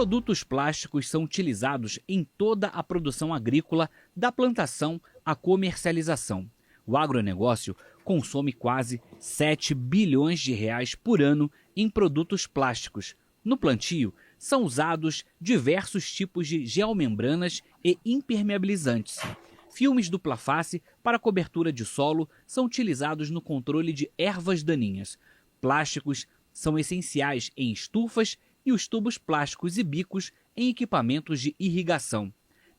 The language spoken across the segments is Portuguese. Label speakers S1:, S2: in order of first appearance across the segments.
S1: Produtos plásticos são utilizados em toda a produção agrícola, da plantação à comercialização. O agronegócio consome quase 7 bilhões de reais por ano em produtos plásticos. No plantio, são usados diversos tipos de geomembranas e impermeabilizantes. Filmes dupla face para cobertura de solo são utilizados no controle de ervas daninhas. Plásticos são essenciais em estufas e os tubos plásticos e bicos em equipamentos de irrigação.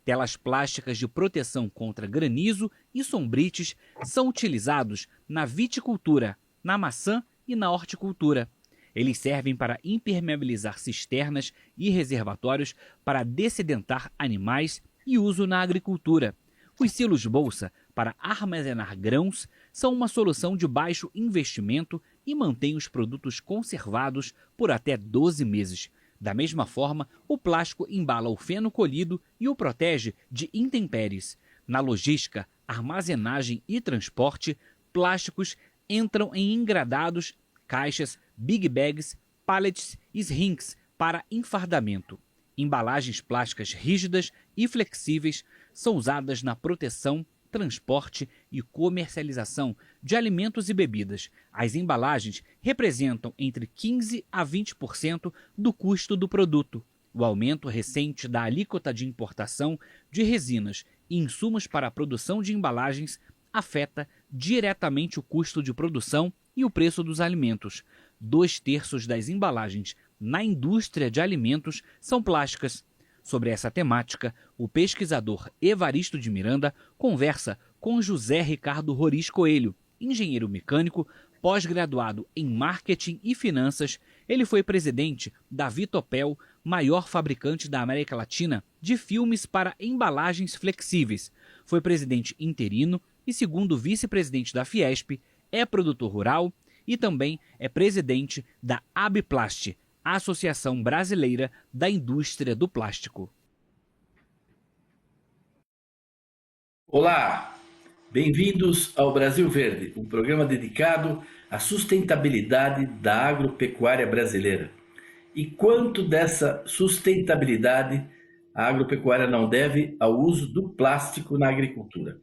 S1: Telas plásticas de proteção contra granizo e sombrites são utilizados na viticultura, na maçã e na horticultura. Eles servem para impermeabilizar cisternas e reservatórios para dessedentar animais e uso na agricultura. Os silos bolsa para armazenar grãos são uma solução de baixo investimento e mantêm os produtos conservados por até 12 meses. Da mesma forma, o plástico embala o feno colhido e o protege de intempéries. Na logística, armazenagem e transporte, plásticos entram em engradados, caixas, big bags, pallets e rings para enfardamento. Embalagens plásticas rígidas e flexíveis são usadas na proteção, transporte e comercialização de alimentos e bebidas. As embalagens representam entre 15% a 20% do custo do produto. O aumento recente da alíquota de importação de resinas e insumos para a produção de embalagens afeta diretamente o custo de produção e o preço dos alimentos. 2/3 das embalagens na indústria de alimentos são plásticas. Sobre essa temática, o pesquisador Evaristo de Miranda conversa com José Ricardo Roriz Coelho, engenheiro mecânico, pós-graduado em marketing e finanças. Ele foi presidente da Vitopel, maior fabricante da América Latina de filmes para embalagens flexíveis. Foi presidente interino e segundo vice-presidente da Fiesp, é produtor rural e também é presidente da Abiplast, a Associação Brasileira da Indústria do Plástico.
S2: Olá, bem-vindos ao Brasil Verde, um programa dedicado à sustentabilidade da agropecuária brasileira. E quanto dessa sustentabilidade a agropecuária não deve ao uso do plástico na agricultura?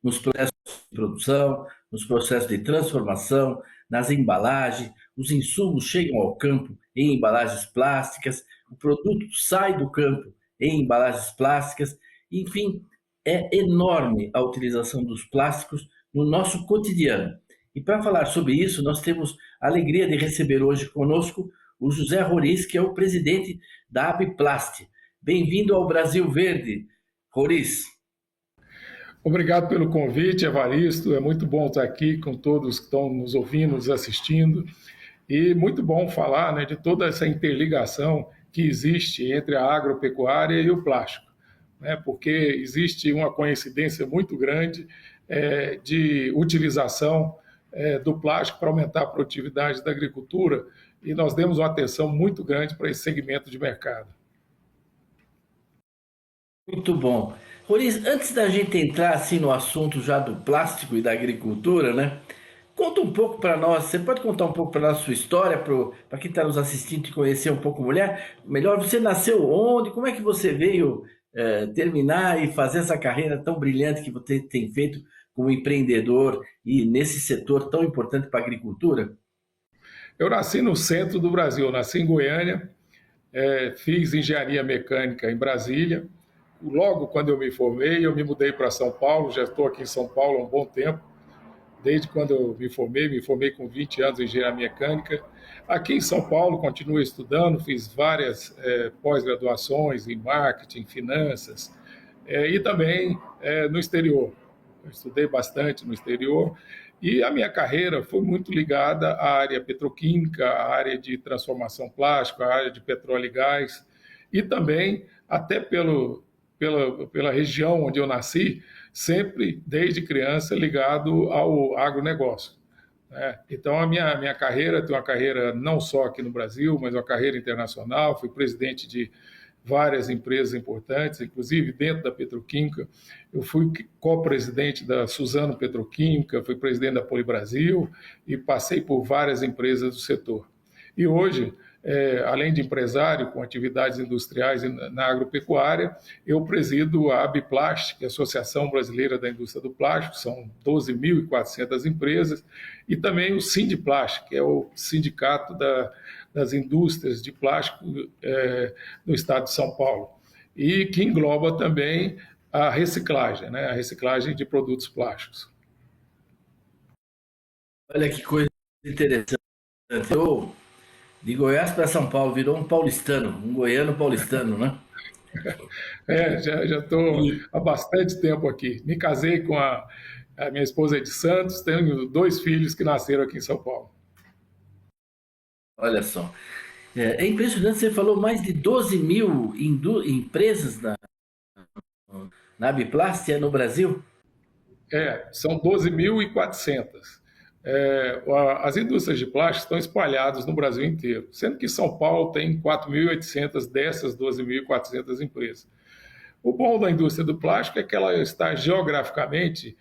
S2: Nos processos de produção, nos processos de transformação, nas embalagens, os insumos chegam ao campo em embalagens plásticas, o produto sai do campo em embalagens plásticas, enfim, é enorme a utilização dos plásticos no nosso cotidiano. E para falar sobre isso, nós temos a alegria de receber hoje conosco o José Roriz, que é o presidente da Abiplast. Bem-vindo ao Brasil Verde, Roriz.
S3: Obrigado pelo convite, Evaristo. É muito bom estar aqui com todos que estão nos ouvindo, nos assistindo. E muito bom falar, né, de toda essa interligação que existe entre a agropecuária e o plástico, né, porque existe uma coincidência muito grande de utilização do plástico para aumentar a produtividade da agricultura, e nós demos uma atenção muito grande para esse segmento de mercado.
S2: Muito bom. Roriz, antes da gente entrar assim no assunto já do plástico e da agricultura, né? Conta um pouco para nós, você pode contar um pouco para nós a sua história, para quem está nos assistindo e conhecer um pouco melhor, você nasceu onde, como é que você veio terminar e fazer essa carreira tão brilhante que você tem feito como empreendedor e nesse setor tão importante para a agricultura?
S3: Eu nasci no centro do Brasil, nasci em Goiânia, fiz engenharia mecânica em Brasília. Logo quando eu me formei, eu me mudei para São Paulo, já estou aqui em São Paulo há um bom tempo. Desde quando eu me formei com 20 anos em engenharia mecânica. Aqui em São Paulo, continuo estudando, fiz várias pós-graduações em marketing, finanças, e também no exterior. Eu estudei bastante no exterior e a minha carreira foi muito ligada à área petroquímica, à área de transformação plástica, à área de petróleo e gás, e também até pela região onde eu nasci, sempre, desde criança, ligado ao agronegócio. Então, a minha carreira tem uma carreira não só aqui no Brasil, mas uma carreira internacional. Fui presidente de várias empresas importantes, inclusive dentro da petroquímica. Eu fui co-presidente da Suzano Petroquímica, fui presidente da Polibrasil e passei por várias empresas do setor. E hoje além de empresário com atividades industriais na agropecuária, eu presido a Abiplast, que é a Associação Brasileira da Indústria do Plástico, são 12.400 empresas, e também o Sindiplast, que é o sindicato das indústrias de plástico no estado de São Paulo, e que engloba também a reciclagem, né? A reciclagem de produtos plásticos.
S2: Olha que coisa interessante. Eu, de Goiás para São Paulo, virou um paulistano, um goiano paulistano, né?
S3: Já estou há bastante tempo aqui. Me casei com a minha esposa é de Santos, tenho 2 filhos que nasceram aqui em São Paulo.
S2: Olha só. É impressionante, você falou mais de 12.000 empresas na Abiplast no Brasil?
S3: São 12.400. As indústrias de plástico estão espalhadas no Brasil inteiro, sendo que São Paulo tem 4.800 dessas 12.400 empresas. O bom da indústria do plástico é que ela está geograficamente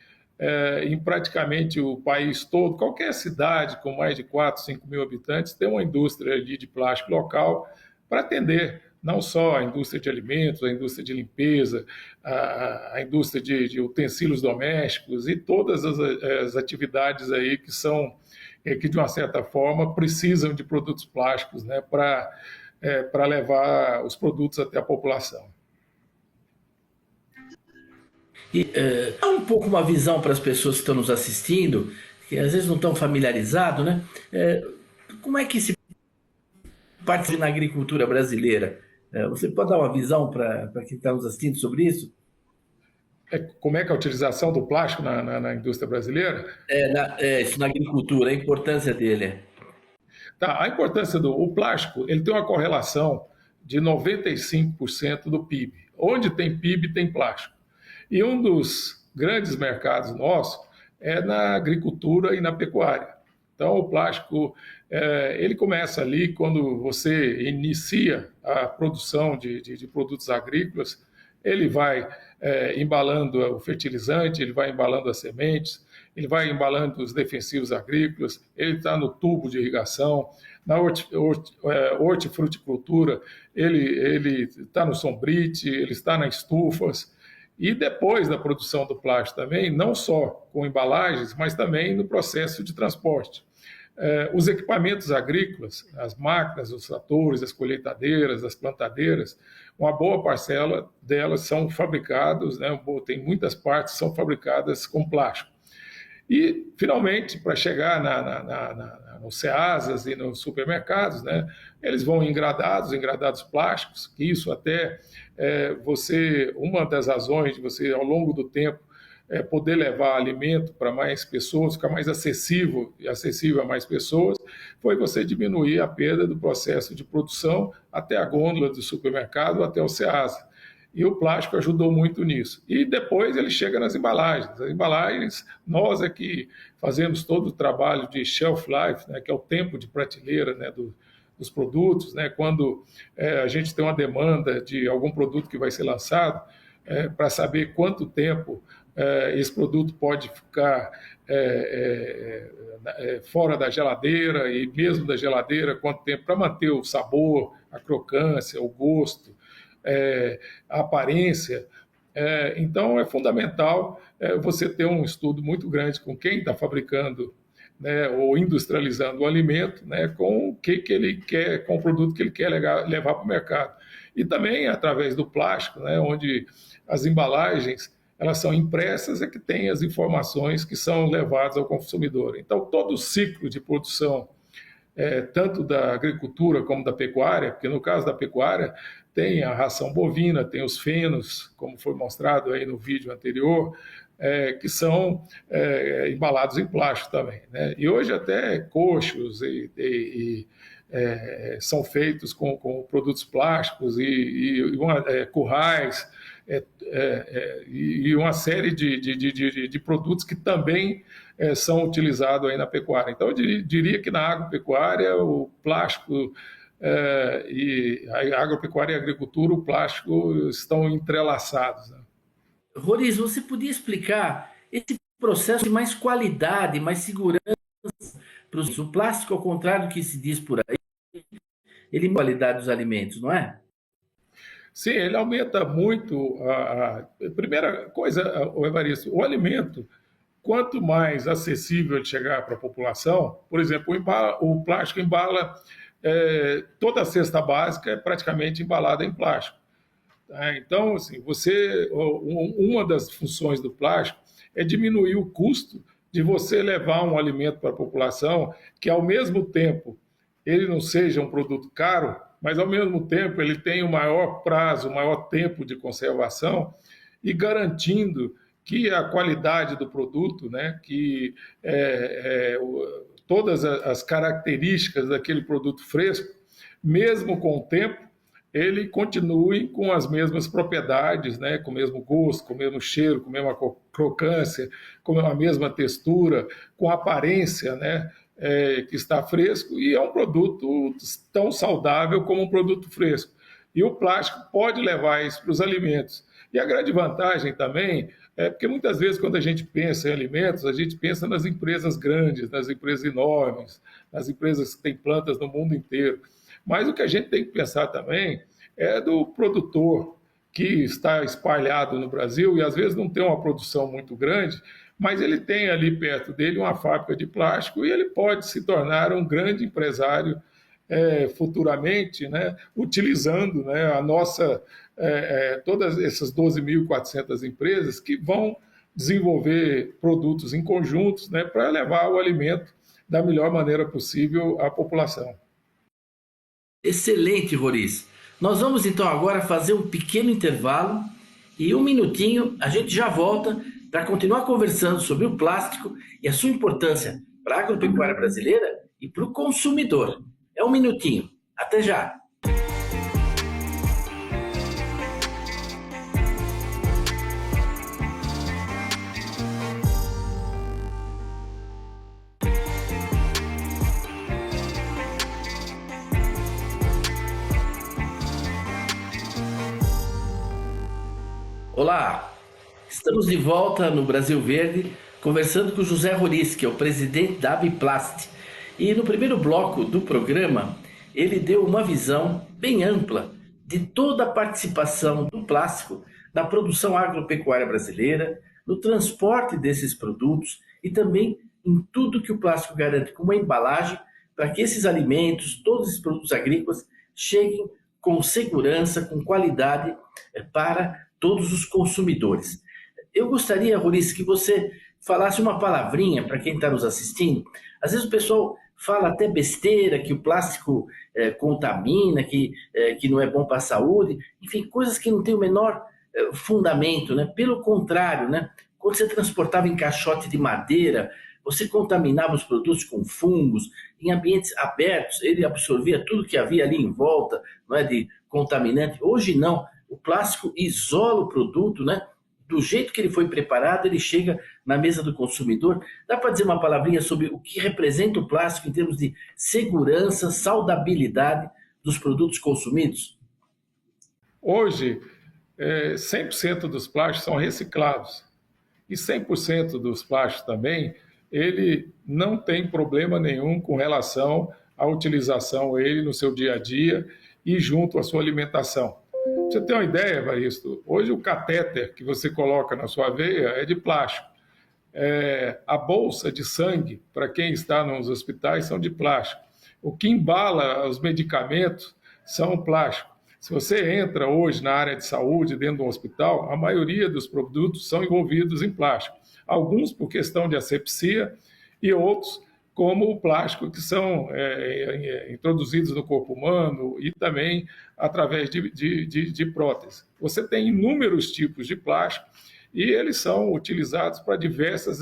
S3: em praticamente o país todo. Qualquer cidade com mais de 4, 5 mil habitantes tem uma indústria ali de plástico local para atender não só a indústria de alimentos, a indústria de limpeza, a indústria de utensílios domésticos e todas as atividades aí que são, que de uma certa forma precisam de produtos plásticos, né, para levar os produtos até a população.
S2: E dá um pouco uma visão para as pessoas que estão nos assistindo, que às vezes não estão familiarizados, né? Como é que se participa na agricultura brasileira? Você pode dar uma visão para quem está nos assistindo sobre isso?
S3: Como é que é a utilização do plástico na indústria brasileira?
S2: Isso na agricultura, a importância dele.
S3: Tá, a importância do plástico, ele tem uma correlação de 95% do PIB. Onde tem PIB, tem plástico. E um dos grandes mercados nossos é na agricultura e na pecuária. Então, o plástico, ele começa ali quando você inicia a produção de produtos agrícolas, ele vai embalando o fertilizante, ele vai embalando as sementes, ele vai embalando os defensivos agrícolas, ele está no tubo de irrigação, na hortifruticultura, ele está no sombrite, ele está nas estufas, e depois da produção do plástico também, não só com embalagens, mas também no processo de transporte. Os equipamentos agrícolas, as máquinas, os tratores, as colheitadeiras, as plantadeiras, uma boa parcela delas são fabricados, né, tem muitas partes que são fabricadas com plástico. E, finalmente, para chegar nos Ceasas e nos supermercados, né, eles vão engradados plásticos, que isso até uma das razões de você, ao longo do tempo, poder levar alimento para mais pessoas, ficar mais acessível a mais pessoas, foi você diminuir a perda do processo de produção até a gôndola do supermercado, até o Ceasa. E o plástico ajudou muito nisso. E depois ele chega nas embalagens. As embalagens, nós é que fazemos todo o trabalho de shelf life, né, que é o tempo de prateleira, né, dos produtos, né, quando a gente tem uma demanda de algum produto que vai ser lançado, para saber quanto tempo esse produto pode ficar fora da geladeira e mesmo da geladeira, quanto tempo para manter o sabor, a crocância, o gosto, a aparência. Então, é fundamental você ter um estudo muito grande com quem está fabricando, né, ou industrializando o alimento, né, com o que ele quer, com o produto que ele quer levar para o mercado. E também através do plástico, né, onde as embalagens elas são impressas e que tem as informações que são levadas ao consumidor. Então, todo o ciclo de produção, tanto da agricultura como da pecuária, porque no caso da pecuária tem a ração bovina, tem os fenos, como foi mostrado aí no vídeo anterior, que são embalados em plástico também, né? E hoje até coxos são feitos com produtos plásticos e currais, e uma série de produtos que também são utilizados aí na pecuária. Então, eu diria que na agropecuária, o plástico e a agropecuária e a agricultura, o plástico estão entrelaçados, né?
S2: Roriz, você podia explicar esse processo de mais qualidade, mais segurança para o plástico, ao contrário do que se diz por aí, ele muda a qualidade dos alimentos, não é?
S3: Sim, ele aumenta muito. Primeira coisa, o Evaristo, o alimento, quanto mais acessível ele chegar para a população, por exemplo, o plástico embala, toda a cesta básica é praticamente embalada em plástico. Tá? Então, assim, uma das funções do plástico é diminuir o custo de você levar um alimento para a população que, ao mesmo tempo, ele não seja um produto caro, mas, ao mesmo tempo, ele tem o maior prazo, o maior tempo de conservação e garantindo que a qualidade do produto, né, que todas as características daquele produto fresco, mesmo com o tempo, ele continue com as mesmas propriedades, né, com o mesmo gosto, com o mesmo cheiro, com a mesma crocância, com a mesma textura, com a aparência, né, que está fresco, e é um produto tão saudável como um produto fresco. E o plástico pode levar isso para os alimentos. E a grande vantagem também é porque muitas vezes quando a gente pensa em alimentos, a gente pensa nas empresas grandes, nas empresas enormes, nas empresas que têm plantas no mundo inteiro. Mas o que a gente tem que pensar também é do produtor que está espalhado no Brasil e às vezes não tem uma produção muito grande, mas ele tem ali perto dele uma fábrica de plástico e ele pode se tornar um grande empresário futuramente, né, utilizando, né, todas essas 12.400 empresas que vão desenvolver produtos em conjuntos, né, para levar o alimento da melhor maneira possível à população.
S2: Excelente, Roriz. Nós vamos então agora fazer um pequeno intervalo e um minutinho a gente já volta para continuar conversando sobre o plástico e a sua importância para a agropecuária brasileira e para o consumidor. É um minutinho. Até já! Olá, estamos de volta no Brasil Verde, conversando com o José Roriz, que é o presidente da Abiplast. E no primeiro bloco do programa, ele deu uma visão bem ampla de toda a participação do plástico na produção agropecuária brasileira, no transporte desses produtos e também em tudo que o plástico garante como embalagem para que esses alimentos, todos esses produtos agrícolas, cheguem com segurança, com qualidade para todos os consumidores. Eu gostaria, Roriz, que você falasse uma palavrinha para quem está nos assistindo. Às vezes o pessoal fala até besteira, que o plástico contamina, que não é bom para a saúde, enfim, coisas que não têm o menor fundamento, né? Pelo contrário, né? Quando você transportava em caixote de madeira, você contaminava os produtos com fungos, em ambientes abertos, ele absorvia tudo que havia ali em volta, não é, de contaminante. Hoje não. O plástico isola o produto, né? Do jeito que ele foi preparado, ele chega na mesa do consumidor. Dá para dizer uma palavrinha sobre o que representa o plástico em termos de segurança, saudabilidade dos produtos consumidos?
S3: Hoje, 100% dos plásticos são reciclados. E 100% dos plásticos também, ele não tem problema nenhum com relação à utilização ele no seu dia a dia e junto à sua alimentação. Pra você ter uma ideia, Evaristo, hoje o catéter que você coloca na sua veia é de plástico. A bolsa de sangue, para quem está nos hospitais, são de plástico. O que embala os medicamentos são plástico. Se você entra hoje na área de saúde, dentro de um hospital, a maioria dos produtos são envolvidos em plástico. Alguns por questão de asepsia e outros como o plástico que são introduzidos no corpo humano e também através de prótese. Você tem inúmeros tipos de plástico e eles são utilizados para diversas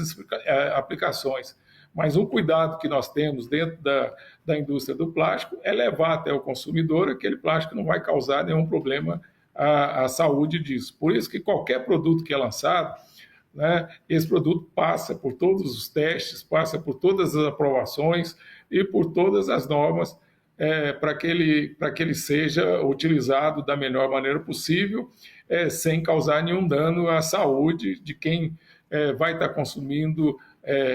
S3: aplicações. Mas um cuidado que nós temos dentro da indústria do plástico é levar até o consumidor aquele plástico que não vai causar nenhum problema à saúde disso. Por isso que qualquer produto que é lançado, né, esse produto passa por todos os testes, passa por todas as aprovações e por todas as normas para que ele seja utilizado da melhor maneira possível, sem causar nenhum dano à saúde de quem vai estar consumindo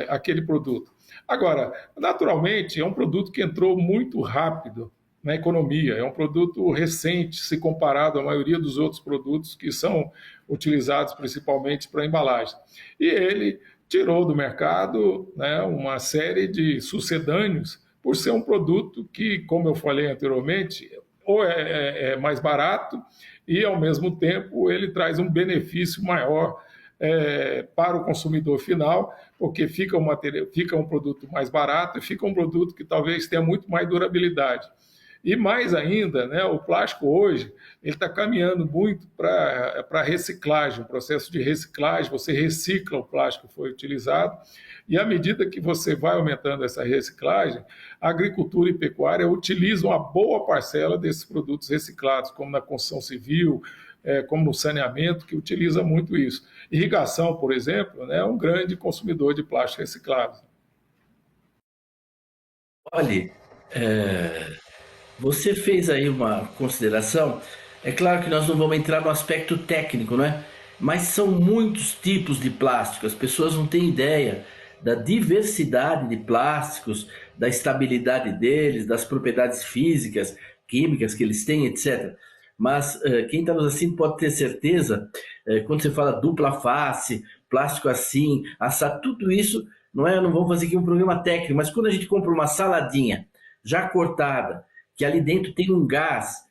S3: aquele produto. Agora, naturalmente, é um produto que entrou muito rápido na economia. É um produto recente, se comparado à maioria dos outros produtos que são utilizados principalmente para embalagem. E ele tirou do mercado, né, uma série de sucedâneos por ser um produto que, como eu falei anteriormente, ou é mais barato e, ao mesmo tempo, ele traz um benefício maior para o consumidor final, porque fica um produto mais barato e fica um produto que talvez tenha muito mais durabilidade. E mais ainda, né, o plástico hoje ele está caminhando muito para reciclagem, o processo de reciclagem, você recicla o plástico que foi utilizado, e à medida que você vai aumentando essa reciclagem, a agricultura e pecuária utilizam uma boa parcela desses produtos reciclados, como na construção civil, como no saneamento, que utiliza muito isso. Irrigação, por exemplo, né, é um grande consumidor de plástico reciclado.
S2: Olha, você fez aí uma consideração. É claro que nós não vamos entrar no aspecto técnico, né? Mas são muitos tipos de plástico. As pessoas não têm ideia da diversidade de plásticos, da estabilidade deles, das propriedades físicas, químicas que eles têm, etc. Mas quem está nos assistindo pode ter certeza, quando você fala dupla face, plástico assim, assar, tudo isso, não vamos fazer aqui um programa técnico, mas quando a gente compra uma saladinha já cortada, que ali dentro tem um gás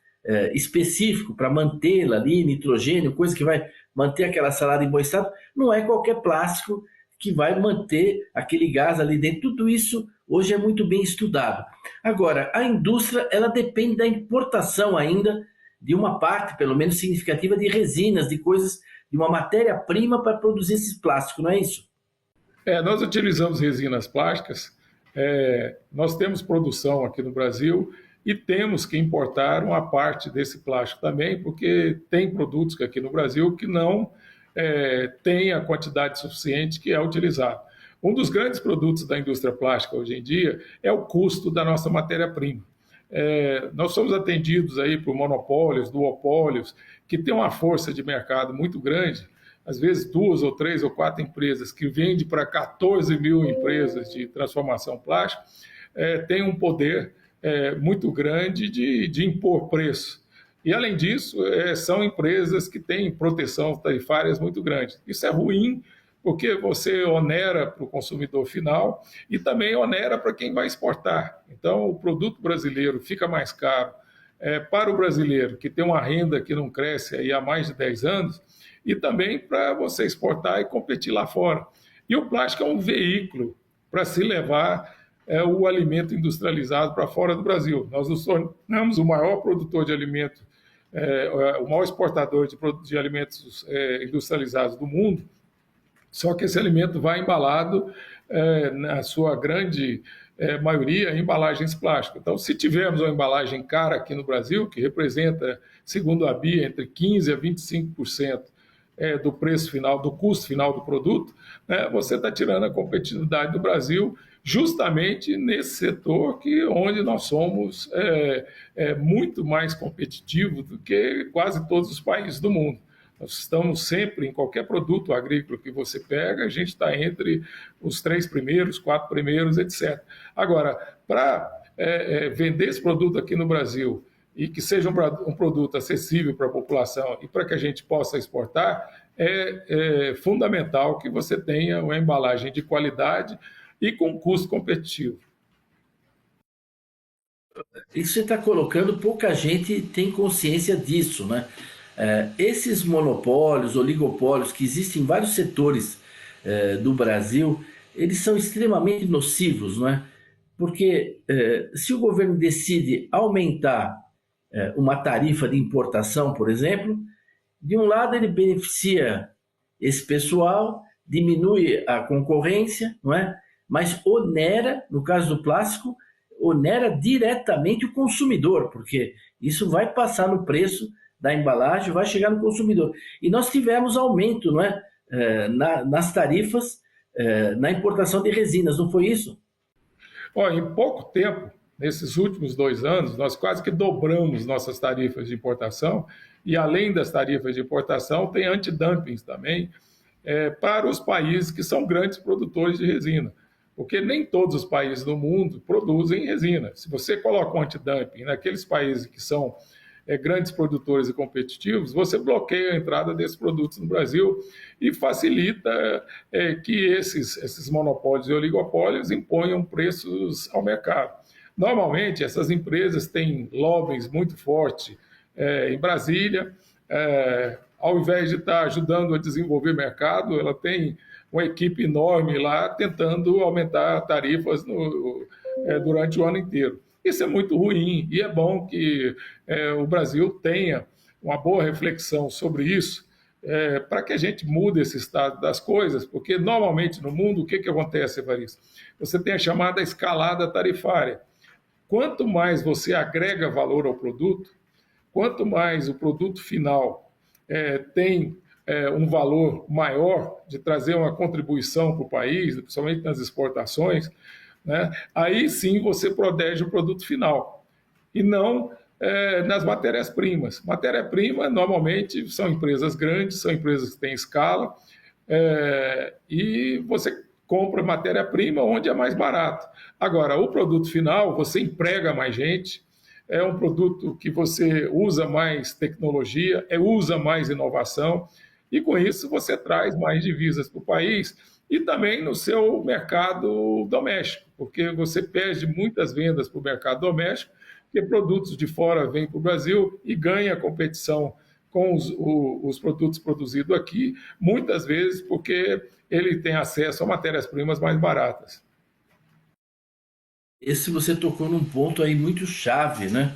S2: específico para mantê-la ali, nitrogênio, coisa que vai manter aquela salada em bom estado, não é qualquer plástico que vai manter aquele gás ali dentro. Tudo isso hoje é muito bem estudado. Agora, a indústria ela depende da importação ainda de uma parte, pelo menos significativa, de resinas, de coisas, de uma matéria-prima para produzir esses plásticos, não é isso?
S3: Nós utilizamos resinas plásticas, nós temos produção aqui no Brasil e temos que importar uma parte desse plástico também, porque tem produtos aqui no Brasil que não têm a quantidade suficiente que é utilizado. Um dos grandes produtos da indústria plástica hoje em dia é o custo da nossa matéria-prima. Nós somos atendidos aí por monopólios, duopólios, que têm uma força de mercado muito grande, às vezes 2 ou 3 ou 4 empresas que vendem para 14 mil empresas de transformação plástica, tem um poder muito grande de impor preço. E, além disso, são empresas que têm proteção tarifárias muito grande. Isso é ruim, porque você onera para o consumidor final e também onera para quem vai exportar. Então, o produto brasileiro fica mais caro para o brasileiro, que tem uma renda que não cresce aí há mais de 10 anos, e também para você exportar e competir lá fora. E o plástico é um veículo para se levar o alimento industrializado para fora do Brasil. Nós nos tornamos o maior produtor de alimento, o maior exportador de alimentos industrializados do mundo, só que esse alimento vai embalado, na sua grande maioria, em embalagens plásticas. Então, se tivermos uma embalagem cara aqui no Brasil, que representa, segundo a BIA, entre 15% a 25% do preço final, do custo final do produto, né, você está tirando a competitividade do Brasil justamente nesse setor onde nós somos muito mais competitivos do que quase todos os países do mundo. Nós estamos sempre, em qualquer produto agrícola que você pega, a gente está entre os 3 primeiros, 4 primeiros, etc. Agora, para vender esse produto aqui no Brasil e que seja um produto acessível para a população e para que a gente possa exportar, é fundamental que você tenha uma embalagem de qualidade e com custo competitivo.
S2: Isso você está colocando, pouca gente tem consciência disso, né? Esses monopólios, oligopólios que existem em vários setores do Brasil, eles são extremamente nocivos, não é? Porque se o governo decide aumentar uma tarifa de importação, por exemplo, de um lado ele beneficia esse pessoal, diminui a concorrência, não é? Mas onera, no caso do plástico, onera diretamente o consumidor, porque isso vai passar no preço da embalagem, vai chegar no consumidor. E nós tivemos aumento, não é? Nas tarifas, na importação de resinas, não foi isso?
S3: Em pouco tempo, nesses últimos 2 anos, nós quase que dobramos nossas tarifas de importação, e além das tarifas de importação, tem antidumpings também para os países que são grandes produtores de resina. porque nem todos os países do mundo produzem resina. Se você coloca um antidumping naqueles países que são grandes produtores e competitivos, você bloqueia a entrada desses produtos no Brasil e facilita que esses monopólios e oligopólios imponham preços ao mercado. Normalmente, essas empresas têm lobbies muito fortes em Brasília, ao invés de estar ajudando a desenvolver mercado, ela tem uma equipe enorme lá tentando aumentar tarifas durante o ano inteiro. Isso é muito ruim e é bom que o Brasil tenha uma boa reflexão sobre isso para que a gente mude esse estado das coisas, porque normalmente no mundo o que acontece, Evaristo? Você tem a chamada escalada tarifária. Quanto mais você agrega valor ao produto, quanto mais o produto final tem um valor maior de trazer uma contribuição para o país, principalmente nas exportações, né? Aí sim você protege o produto final e não nas matérias-primas. Matéria-prima normalmente são empresas grandes, são empresas que têm escala e você compra matéria-prima onde é mais barato. Agora, o produto final, você emprega mais gente, é um produto que você usa mais tecnologia, usa mais inovação, e com isso você traz mais divisas para o país e também no seu mercado doméstico, porque você perde muitas vendas para o mercado doméstico, porque produtos de fora vêm para o Brasil e ganha competição com os produtos produzidos aqui, muitas vezes porque ele tem acesso a matérias-primas mais baratas.
S2: Esse você tocou num ponto aí muito chave, né?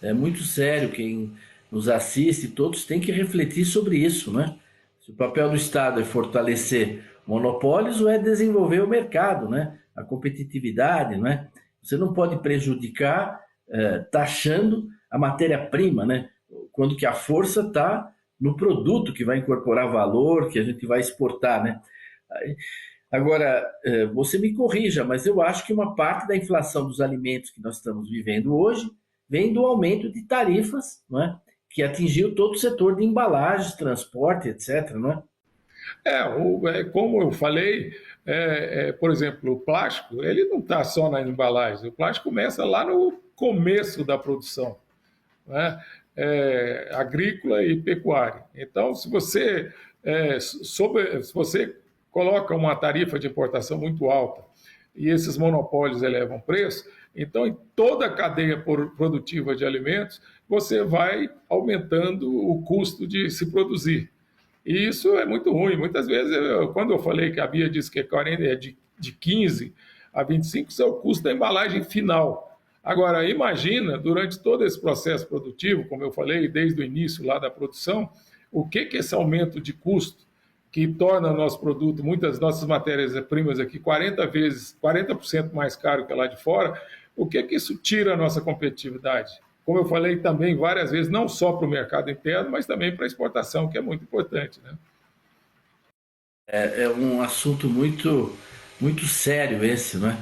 S2: É muito sério, quem nos assiste, todos têm que refletir sobre isso, né? Se o papel do Estado é fortalecer monopólios ou é desenvolver o mercado, né? A competitividade, né? Você não pode prejudicar taxando a matéria-prima, né? Quando que a força está no produto que vai incorporar valor, que a gente vai exportar, né? Agora, você me corrija, mas eu acho que uma parte da inflação dos alimentos que nós estamos vivendo hoje vem do aumento de tarifas, não é? Que atingiu todo o setor de embalagens, transporte, etc. Não é?
S3: Como eu falei, por exemplo, o plástico, ele não está só na embalagem, o plástico começa lá no começo da produção, né? Agrícola e pecuária. Então, se você coloca uma tarifa de importação muito alta e esses monopólios elevam o preço, então em toda a cadeia produtiva de alimentos você vai aumentando o custo de se produzir. E isso é muito ruim. Muitas vezes, quando eu falei que a Bia disse que é de 15 a 25, isso é o custo da embalagem final. Agora, imagina, durante todo esse processo produtivo, como eu falei, desde o início lá da produção, o que esse aumento de custo que torna o nosso produto, muitas nossas matérias-primas aqui, 40% mais caro que lá de fora, o que isso tira a nossa competitividade? Como eu falei também várias vezes, não só para o mercado interno, mas também para a exportação, que é muito importante, né?
S2: É um assunto muito, muito sério esse, não é?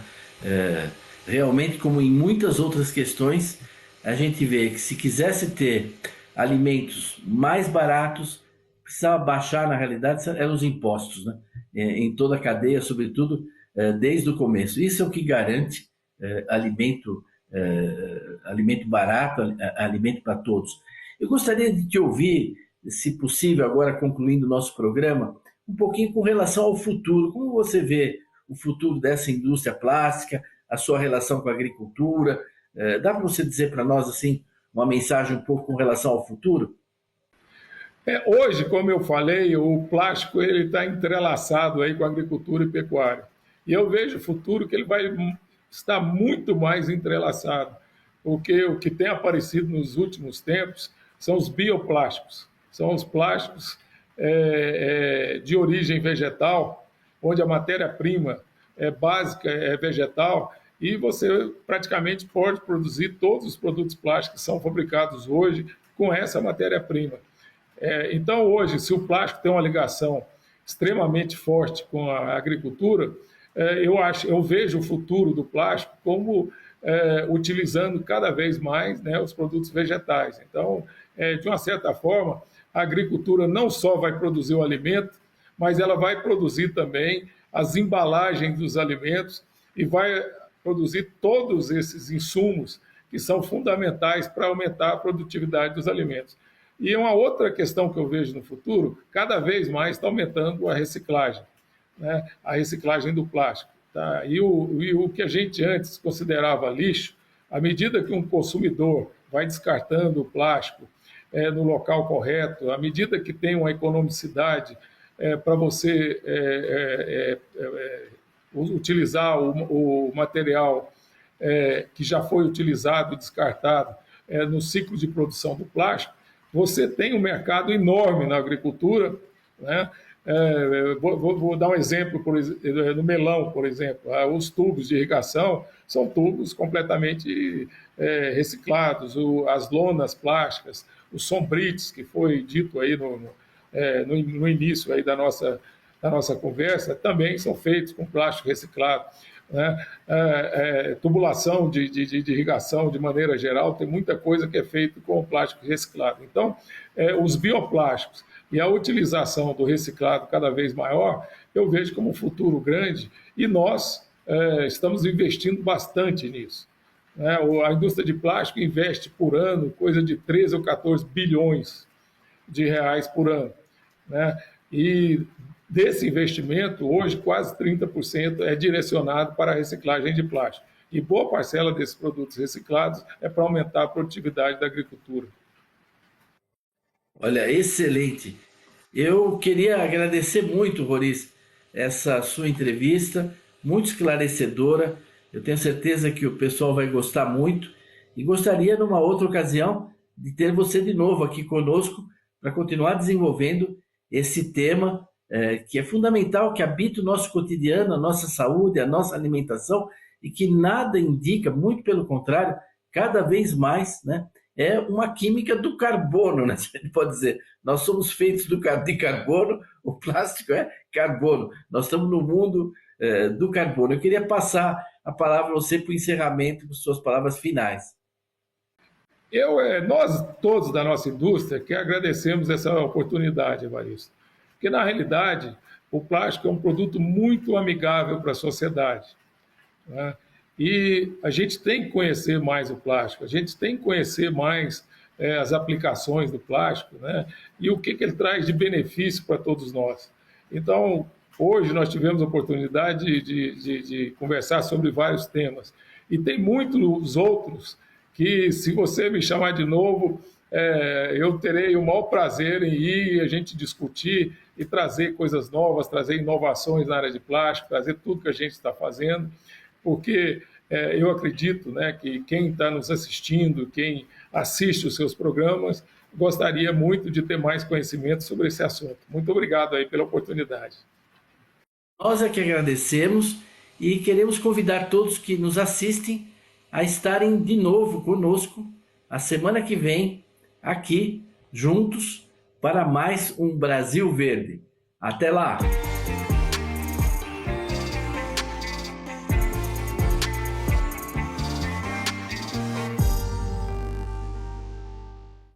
S2: Realmente, como em muitas outras questões, a gente vê que se quisesse ter alimentos mais baratos, precisava baixar, na realidade, eram os impostos, né? Em toda a cadeia, sobretudo desde o começo. Isso é o que garante alimento barato, alimento para todos. Eu gostaria de te ouvir, se possível, agora concluindo o nosso programa, um pouquinho com relação ao futuro. Como você vê o futuro dessa indústria plástica, a sua relação com a agricultura? Dá para você dizer para nós assim uma mensagem um pouco com relação ao futuro?
S3: Hoje, como eu falei, o plástico ele está entrelaçado aí com a agricultura e pecuária. E eu vejo o futuro que ele vai estar muito mais entrelaçado, porque o que tem aparecido nos últimos tempos são os bioplásticos. São os plásticos de origem vegetal, onde a matéria-prima básica é vegetal, e você praticamente pode produzir todos os produtos plásticos que são fabricados hoje com essa matéria-prima. Então, hoje, se o plástico tem uma ligação extremamente forte com a agricultura, eu vejo o futuro do plástico como utilizando cada vez mais, né, os produtos vegetais. Então, de uma certa forma, a agricultura não só vai produzir o alimento, mas ela vai produzir também as embalagens dos alimentos e vai produzir todos esses insumos que são fundamentais para aumentar a produtividade dos alimentos. E uma outra questão que eu vejo no futuro, cada vez mais está aumentando a reciclagem, né? A reciclagem do plástico. Tá? E o que a gente antes considerava lixo, à medida que um consumidor vai descartando o plástico no local correto, à medida que tem uma economicidade para você utilizar o material que já foi utilizado e descartado no ciclo de produção do plástico, você tem um mercado enorme na agricultura, né? Vou dar um exemplo, no melão, por exemplo. Os tubos de irrigação são tubos completamente reciclados, as lonas plásticas, os sombrites, que foi dito aí no início aí da nossa conversa, também são feitos com plástico reciclado, né? Tubulação de irrigação, de maneira geral, tem muita coisa que é feita com plástico reciclado. Então, os bioplásticos e a utilização do reciclado cada vez maior, eu vejo como um futuro grande, e nós estamos investindo bastante nisso, né? A indústria de plástico investe por ano coisa de 13 ou 14 bilhões de reais por ano, né? E desse investimento, hoje, quase 30% é direcionado para a reciclagem de plástico. E boa parcela desses produtos reciclados é para aumentar a produtividade da agricultura.
S2: Olha, excelente. Eu queria agradecer muito, Roriz, essa sua entrevista, muito esclarecedora. Eu tenho certeza que o pessoal vai gostar muito. E gostaria, numa outra ocasião, de ter você de novo aqui conosco para continuar desenvolvendo esse tema que é fundamental, que habita o nosso cotidiano, a nossa saúde, a nossa alimentação, e que nada indica, muito pelo contrário, cada vez mais, né, é uma química do carbono, né? A gente pode dizer, nós somos feitos de carbono, o plástico é carbono, nós estamos no mundo do carbono. Eu queria passar a palavra a você para o encerramento, com suas palavras finais.
S3: Nós todos da nossa indústria que agradecemos essa oportunidade, Evaristo, porque na realidade o plástico é um produto muito amigável para a sociedade, né? E a gente tem que conhecer mais o plástico, a gente tem que conhecer mais as aplicações do plástico, né? E o que ele traz de benefício para todos nós. Então, hoje nós tivemos a oportunidade de conversar sobre vários temas, e tem muitos outros que, se você me chamar de novo, eu terei o maior prazer em ir, a gente discutir e trazer coisas novas, trazer inovações na área de plástico, trazer tudo que a gente está fazendo, porque eu acredito, né, que quem está nos assistindo, quem assiste os seus programas, gostaria muito de ter mais conhecimento sobre esse assunto. Muito obrigado aí pela oportunidade.
S2: Nós é que agradecemos e queremos convidar todos que nos assistem a estarem de novo conosco a semana que vem, aqui, juntos, para mais um Brasil Verde. Até lá!